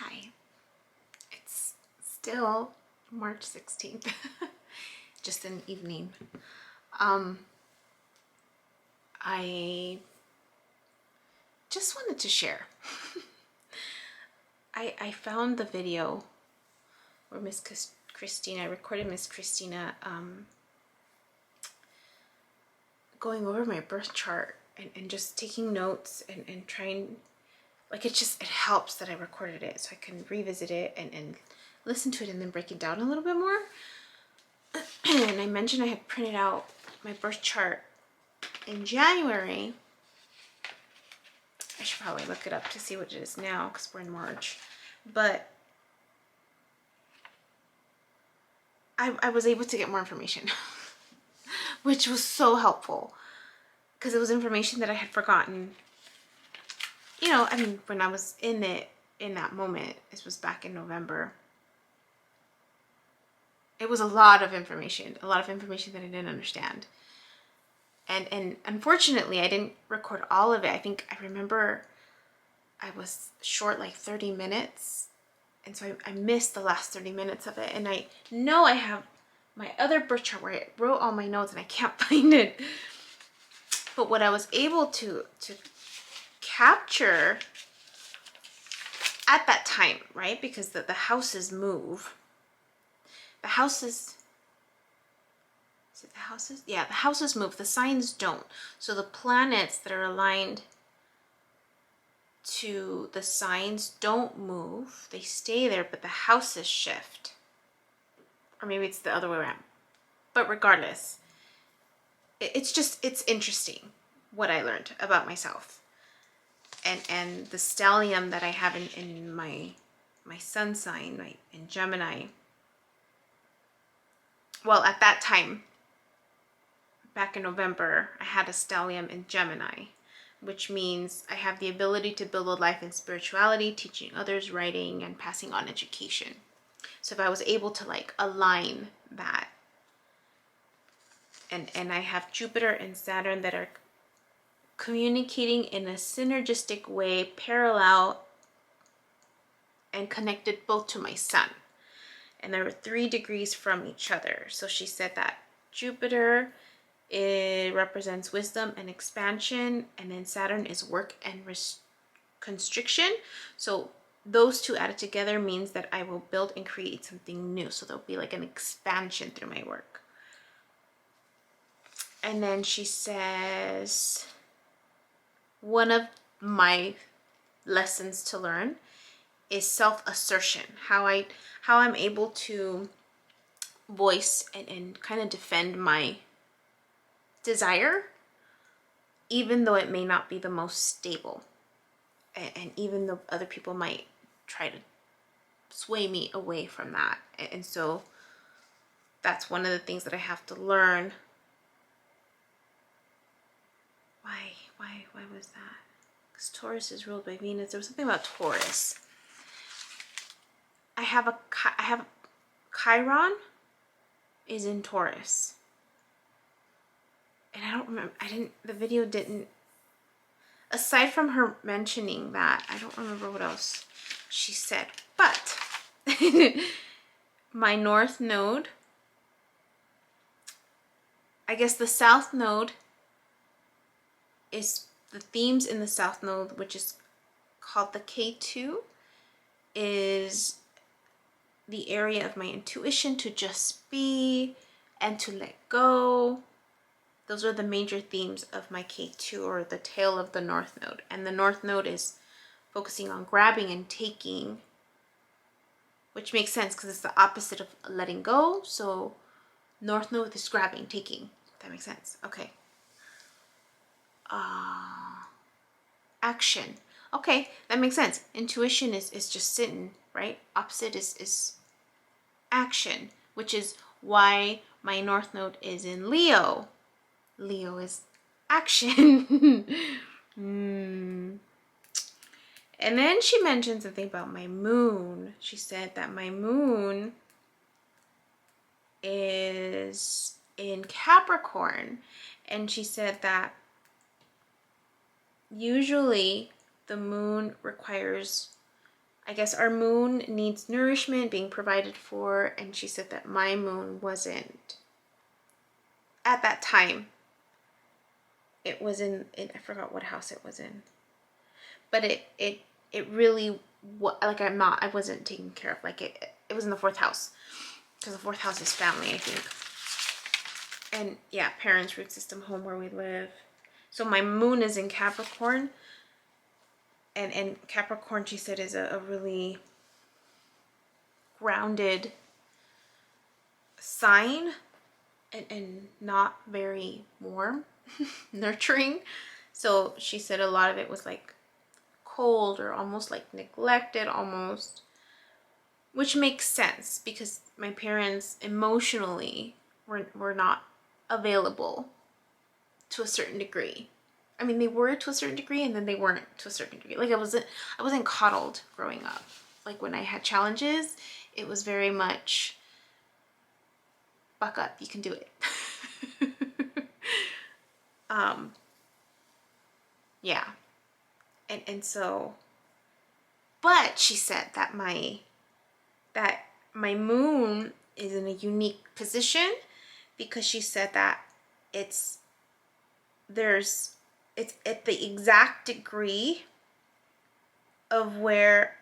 Hi. It's still March 16th, just an evening. I just wanted to share. I found the video where Christina, I recorded Miss Christina going over my birth chart and just taking notes and trying, like it helps that I recorded it so I can revisit it and listen to it and then break it down a little bit more. And I mentioned I had printed out my birth chart in January. I should probably look it up to see what it is now because we're in March. But I was able to get more information, which was so helpful because it was information that I had forgotten. You know, I mean, when I was in it, in that moment, this was back in November. It was a lot of information that I didn't understand. And unfortunately, I didn't record all of it. I remember I was short like 30 minutes. And so I missed the last 30 minutes of it. And I know I have my other birth chart where I wrote all my notes and I can't find it. But what I was able to capture at that time, right? Because the houses move. The houses... Is it the houses? Yeah, the houses move. The signs don't. So the planets that are aligned to the signs don't move. They stay there, but the houses shift. Or maybe it's the other way around. But regardless, it's interesting what I learned about myself. And the stellium that I have in my sun sign, in Gemini. Well, at that time, back in November, I had a stellium in Gemini, which means I have the ability to build a life in spirituality, teaching others, writing, and passing on education. So if I was able to like align that, and I have Jupiter and Saturn that are communicating in a synergistic way, parallel and connected both to my sun. And there were 3 degrees from each other. So she said that Jupiter, it represents wisdom and expansion, and then Saturn is work and constriction. So those 2 added together means that I will build and create something new. So there'll be like an expansion through my work. And then she says, one of my lessons to learn is self-assertion. How I'm able to voice and kind of defend my desire, even though it may not be the most stable. And even though other people might try to sway me away from that. And so that's one of the things that I have to learn. Why was that? Because Taurus is ruled by Venus. There was something about Taurus. I have Chiron is in Taurus. And I don't remember, the video didn't, aside from her mentioning that, I don't remember what else she said. But my North Node, I guess the South Node is, the themes in the South Node, which is called the K2, is the area of my intuition to just be and to let go. Those are the major themes of my K2, or the tail of the North Node. And the North Node is focusing on grabbing and taking, which makes sense because it's the opposite of letting go. So North Node is grabbing, taking. That makes sense. Okay. Action. Okay, that makes sense. Intuition is just sitting, right? Opposite is action, which is why my North Node is in Leo. Leo is action. And then she mentioned something about my moon. She said that my moon is in Capricorn. And she said that usually the moon requires, I guess our moon needs nourishment being provided for, and she said that my moon wasn't at that time. It was in I forgot what house it was in, but it really, like, I wasn't taken care of. Like, it was in the fourth house, because the fourth house is family, I think. And yeah, parents, root system, home, where we live. So my moon is in Capricorn, and Capricorn, she said, is a really grounded sign, and not very warm, nurturing. So she said a lot of it was like cold, or almost like neglected almost, which makes sense because my parents emotionally were not available to a certain degree. I mean, they were to a certain degree, and then they weren't to a certain degree. Like, I wasn't coddled growing up. Like, when I had challenges, it was very much, buck up, you can do it. Yeah. And so, but she said that my moon is in a unique position, because she said that it's at the exact degree of where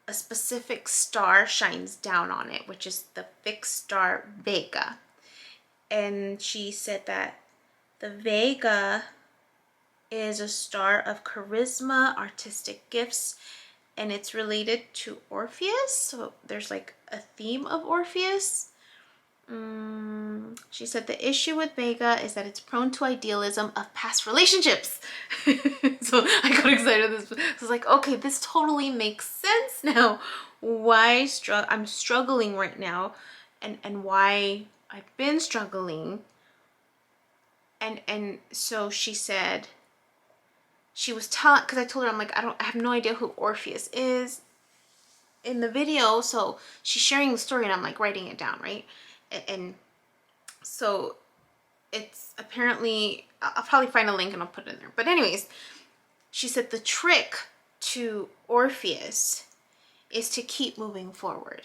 a specific star shines down on it, which is the fixed star Vega. And she said that the Vega is a star of charisma, artistic gifts, and it's related to Orpheus. So there's like a theme of Orpheus. She said the issue with Vega is that it's prone to idealism of past relationships. So I got excited. I was like, okay, this totally makes sense now. Why I'm struggling right now, and why I've been struggling. And so she said, she was telling, because I told her, I'm like, I have no idea who Orpheus is in the video. So she's sharing the story, and I'm like writing it down, right? And so it's apparently, I'll probably find a link and I'll put it in there. But anyways, she said the trick to Orpheus is to keep moving forward,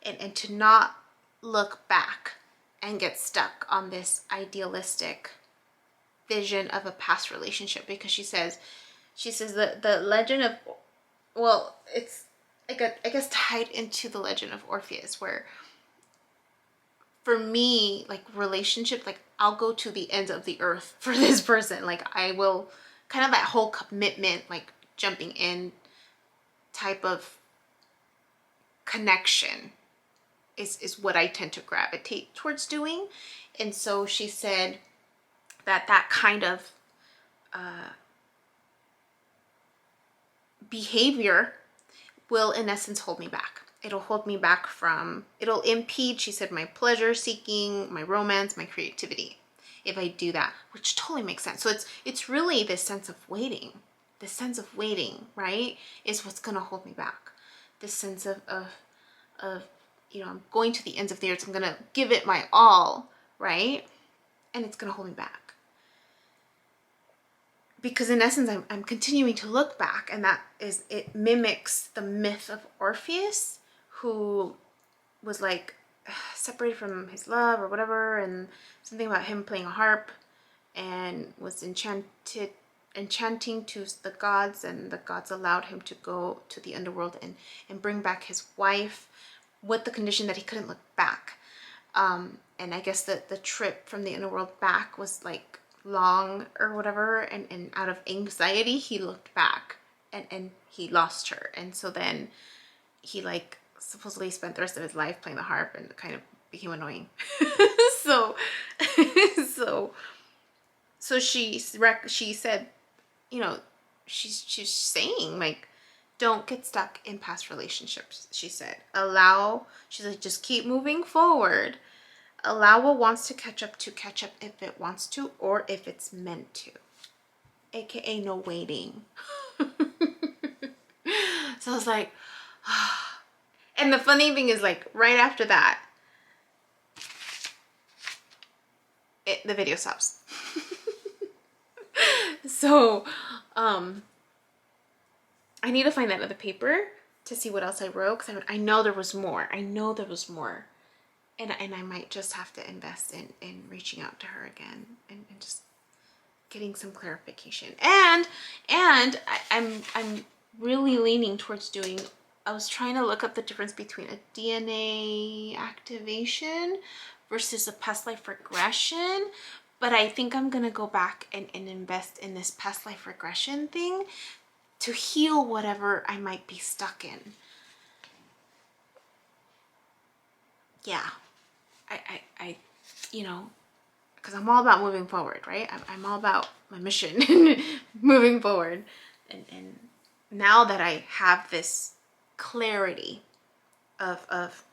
and to not look back and get stuck on this idealistic vision of a past relationship. Because she says the legend of, well, it's like I guess tied into the legend of Orpheus, where for me, like, relationship, like, I'll go to the ends of the earth for this person. Like, I will, kind of that whole commitment, like jumping in type of connection is what I tend to gravitate towards doing. And so she said that kind of behavior will, in essence, hold me back. It'll hold me back from, it'll impede, she said, my pleasure seeking, my romance, my creativity, if I do that, which totally makes sense. So it's really this sense of waiting. This sense of waiting, right, is what's gonna hold me back. This sense of I'm going to the ends of the earth, I'm gonna give it my all, right? And it's gonna hold me back. Because in essence, I'm continuing to look back, and it mimics the myth of Orpheus, who was like separated from his love or whatever, and something about him playing a harp, and was enchanting to the gods, and the gods allowed him to go to the underworld and bring back his wife, with the condition that he couldn't look back. And I guess that the trip from the underworld back was like long or whatever, and out of anxiety he looked back, and he lost her. And so then he, like, supposedly spent the rest of his life playing the harp, and kind of became annoying. so she said, she's saying, like, don't get stuck in past relationships. She said, she's like, just keep moving forward. Allow what wants to catch up if it wants to, or if it's meant to. AKA no waiting. So I was like, and the funny thing is, like, right after that, the video stops. So, I need to find that other paper, to see what else I wrote, because I know there was more. I know there was more. And I might just have to invest in reaching out to her again and just getting some clarification. And I'm really leaning towards doing, I was trying to look up the difference between a DNA activation versus a past life regression. But I think I'm gonna go back and invest in this past life regression thing to heal whatever I might be stuck in. Yeah, I you know, because I'm all about moving forward, right? I'm all about my mission, moving forward. And now that I have this clarity of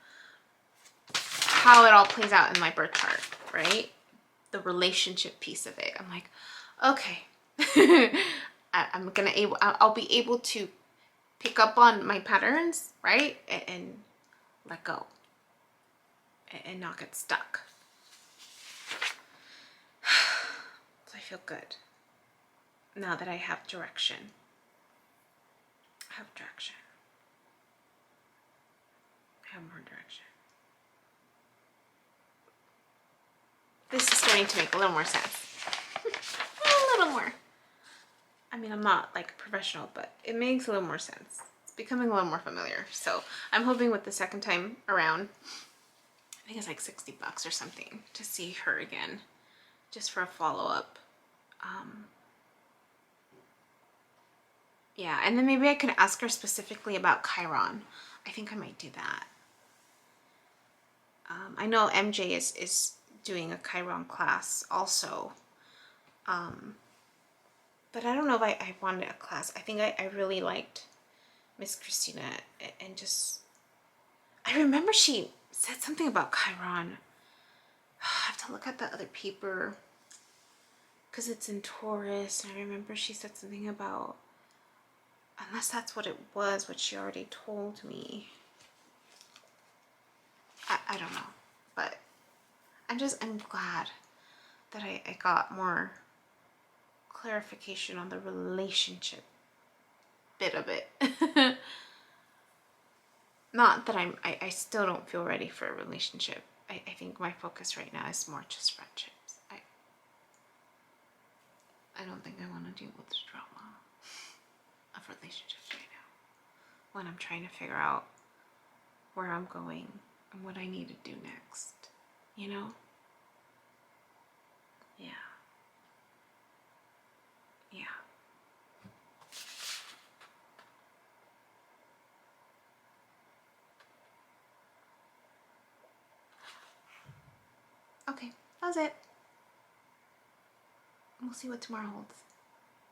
how it all plays out in my birth chart, right? The relationship piece of it, I'm like, okay, I'll be able to pick up on my patterns, right? And let go and not get stuck. So I feel good now that I have direction. I have direction. I have more direction. This is starting to make a little more sense. A little more. I mean, I'm not like a professional, but it makes a little more sense. It's becoming a little more familiar. So I'm hoping with the second time around, I think it's like $60 or something to see her again, just for a follow-up. Yeah, and then maybe I could ask her specifically about Chiron. I think I might do that. I know MJ is doing a Chiron class also. But I don't know if I wanted a class. I think I really liked Miss Christina, and just, I remember she said something about Chiron. I have to look at the other paper because it's in Taurus. And I remember she said something about, unless that's what it was, what she already told me. I don't know, but I'm glad that I got more clarification on the relationship bit of it. Not that I still don't feel ready for a relationship. I think my focus right now is more just friendships. I don't think I want to deal with the drama of relationships right now when I'm trying to figure out where I'm going and what I need to do next, you know? Yeah. Yeah. Okay, that's it. We'll see what tomorrow holds.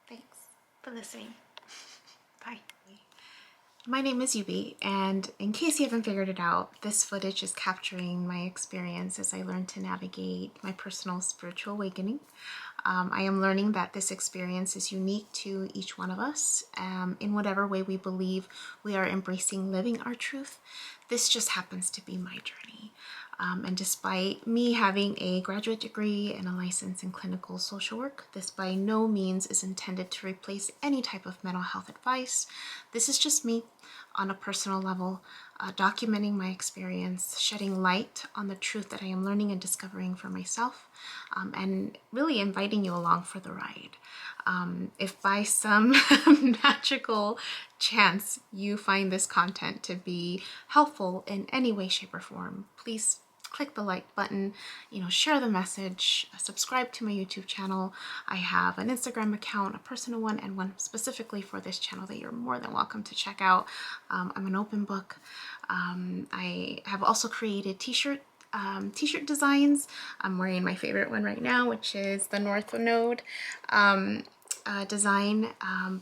Thanks for listening. Bye. My name is Yubi, and in case you haven't figured it out, this footage is capturing my experience as I learn to navigate my personal spiritual awakening. I am learning that this experience is unique to each one of us, in whatever way we believe we are embracing living our truth. This just happens to be my journey. And despite me having a graduate degree and a license in clinical social work, this by no means is intended to replace any type of mental health advice. This is just me on a personal level, documenting my experience, shedding light on the truth that I am learning and discovering for myself, and really inviting you along for the ride. If by some magical chance you find this content to be helpful in any way, shape, or form, please click the like button, share the message, subscribe to my YouTube channel. I have an Instagram account, a personal one, and one specifically for this channel that you're more than welcome to check out. I'm an open book. I have also created t-shirt designs. I'm wearing my favorite one right now, which is the North Node design,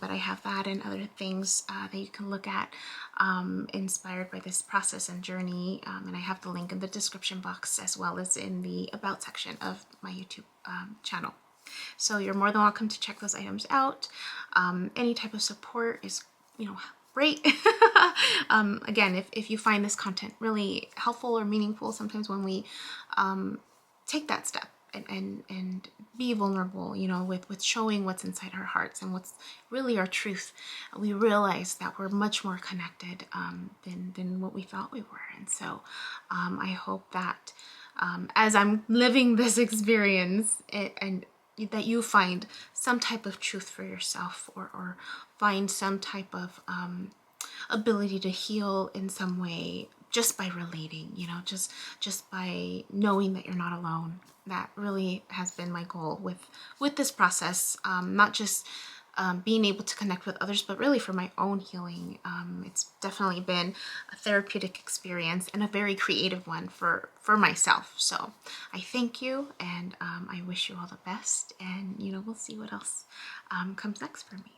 but I have that and other things that you can look at inspired by this process and journey, and I have the link in the description box as well as in the about section of my YouTube channel. So you're more than welcome to check those items out. Any type of support is great. Again, if you find this content really helpful or meaningful, sometimes when we take that step and be vulnerable, you know, with showing what's inside our hearts and what's really our truth, we realize that we're much more connected than what we thought we were. And so I hope that as I'm living this experience, and that you find some type of truth for yourself, or find some type of ability to heal in some way just by relating, you know, just by knowing that you're not alone. That really has been my goal with this process, not just being able to connect with others, but really for my own healing. It's definitely been a therapeutic experience and a very creative one for myself. So I thank you, and I wish you all the best, and you know, we'll see what else comes next for me.